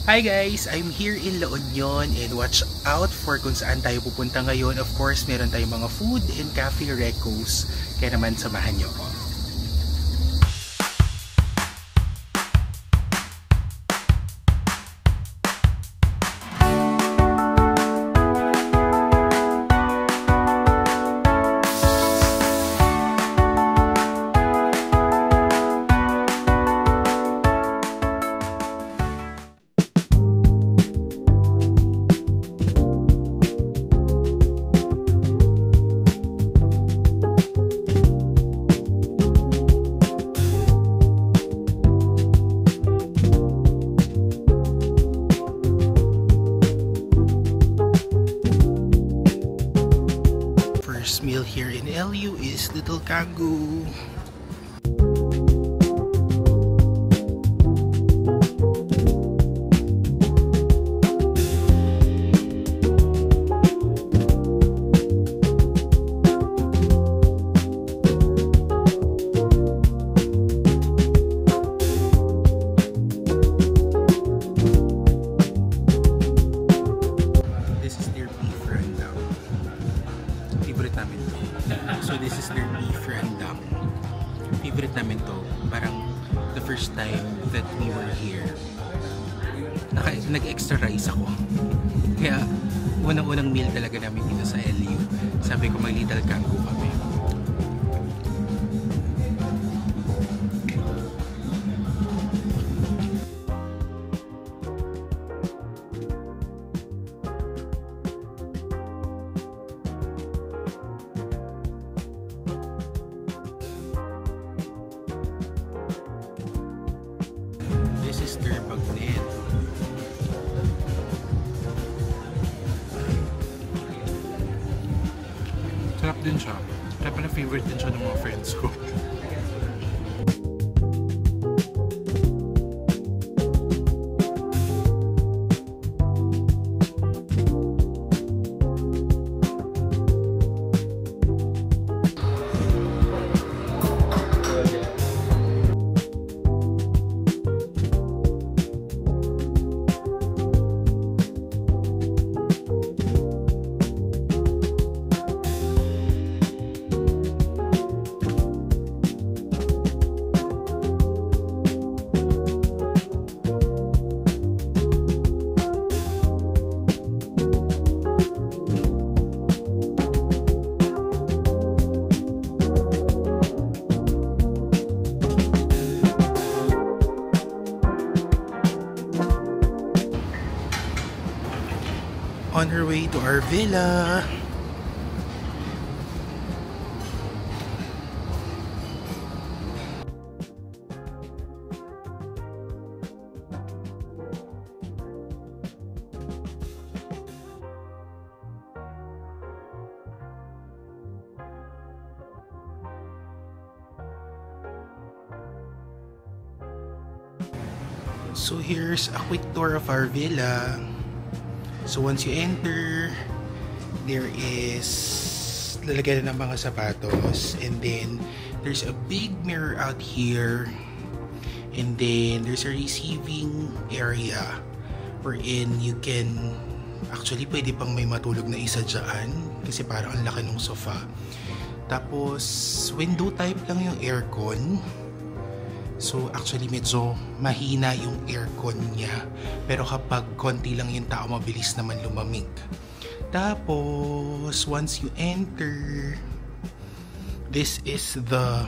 Hi guys! I'm here in La Union and watch out for kung saan tayo pupunta ngayon. Of course, meron tayong mga food and cafe recos. Kaya naman samahan niyo ko. Meal here in LU is Little Canggu. So this is their beef rendang. Favorite namin to. Parang the first time that we were here, nag-extra rice ako. Kaya unang-unang meal talaga namin dito sa LU. Sabi ko mag Little Canggu kami. This is their bagnet. Sarap din siya. Kaya pala favorite din siya ng mga friends ko. On her way to our villa. So here's a quick tour of our villa. So once you enter, there is lalagyan ng mga sapatos, and then there's a big mirror out here, and then there's a receiving area wherein you can actually pwede pang may matulog na isa dyan kasi parang ang laki ng sofa. Tapos window type lang yung aircon. So actually medyo mahina yung aircon niya, pero kapag konti lang yung tao mabilis naman lumamig. Tapos once you enter, this is the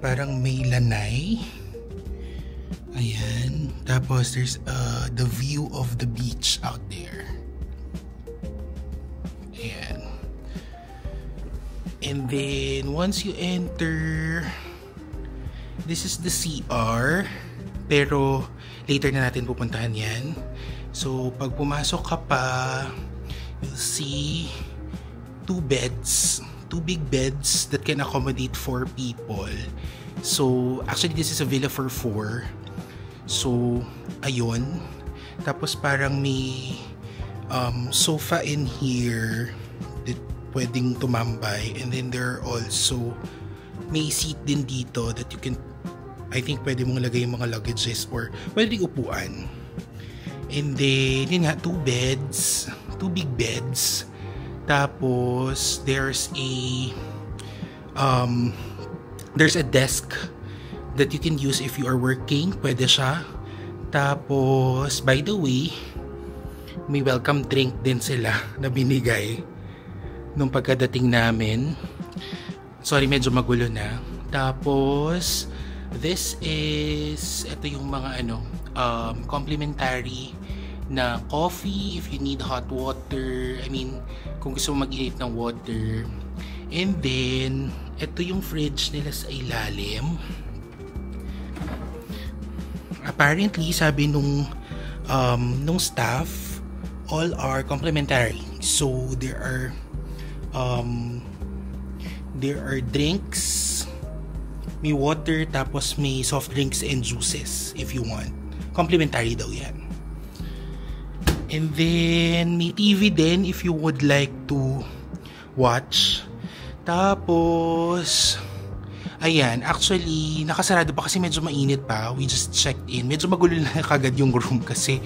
parang may lanay. Ayan. Tapos there's the view of the beach out there. Ayan. And then once you enter, this is the CR, pero later na natin pupuntahan yan. So, pag pumasok ka pa, you'll see two big beds that can accommodate 4 people. So, actually this is a villa for 4. So, ayun. Tapos parang may sofa in here that pwedeng tumambay. And then there are also may seat din dito that you can I think pwede mong lagay yung mga luggages or pwede ring upuan. And then, yun nga, 2 beds, 2 big beds. Tapos, there's a desk that you can use if you are working. Pwede siya. Tapos, by the way, may welcome drink din sila na binigay nung pagkadating namin. Sorry, medyo magulo na. Tapos, ito yung mga complimentary na coffee if you need hot water. I mean, kung gusto mo mag-init ng water. And then, ito yung fridge nila sa ilalim. Apparently, sabi nung staff, all are complimentary. So, there are drinks, may water, tapos may soft drinks and juices if you want. Complimentary daw yan. And then, may TV din if you would like to watch. Tapos, ayan, actually, nakasarado pa kasi medyo mainit pa. We just checked in. Medyo magulo na kagad yung room kasi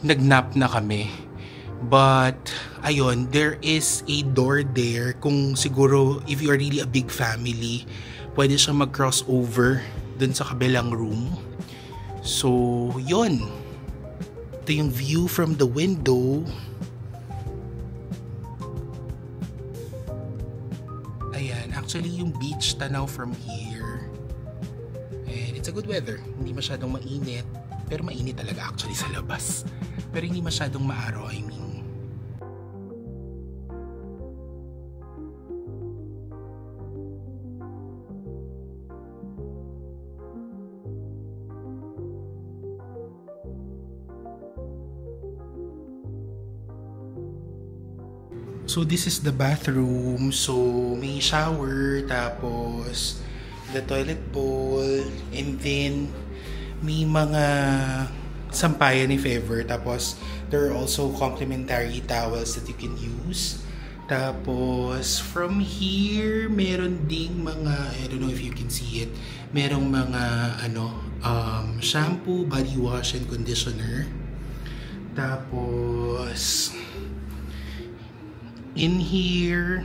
nagnap na kami. But, ayun, there is a door there. Kung siguro, if you are really a big family, pwede siya mag-cross over dun sa kabilang room. So, yun. Ito yung view from the window. Ayan, actually yung beach tanaw from here. And it's a good weather. Hindi masyadong mainit. Pero mainit talaga actually sa labas. Pero hindi masyadong maaraw, I mean. So this is the bathroom. So may shower, tapos the toilet bowl, and then may mga sampayan if ever. Tapos there are also complimentary towels that you can use. Tapos from here, meron ding mga, I don't know if you can see it, merong mga shampoo, body wash, and conditioner. Tapos in here,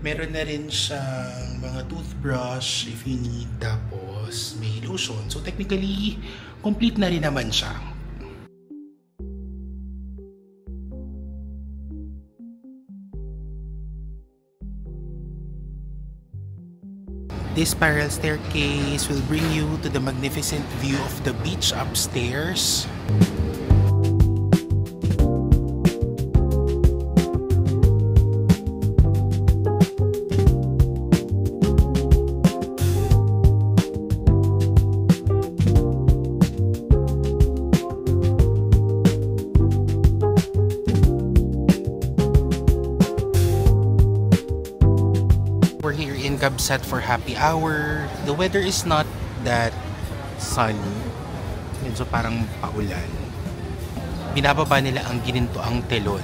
meron na rin siyang mga toothbrush if you need. Tapos may lotion. So technically, complete na rin naman siya. This spiral staircase will bring you to the magnificent view of the beach upstairs. We're here in Gabsat for happy hour. The weather is not that sunny. Medyo parang paulan. Binababa nila ang ginintoang telon.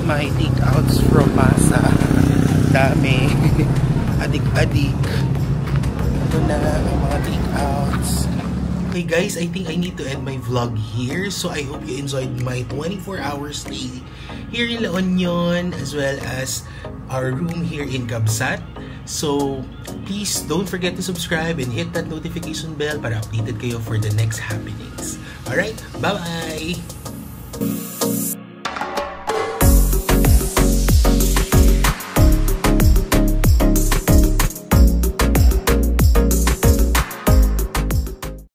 my takeouts from Masa. Dami. Adik-adik. Ito na ang mga takeouts. Okay guys, I think I need to end my vlog here. So I hope you enjoyed my 24-hour stay here in La Union, as well as our room here in Kabsat. So please don't forget to subscribe and hit that notification bell para updated kayo for the next happenings. Alright, bye-bye!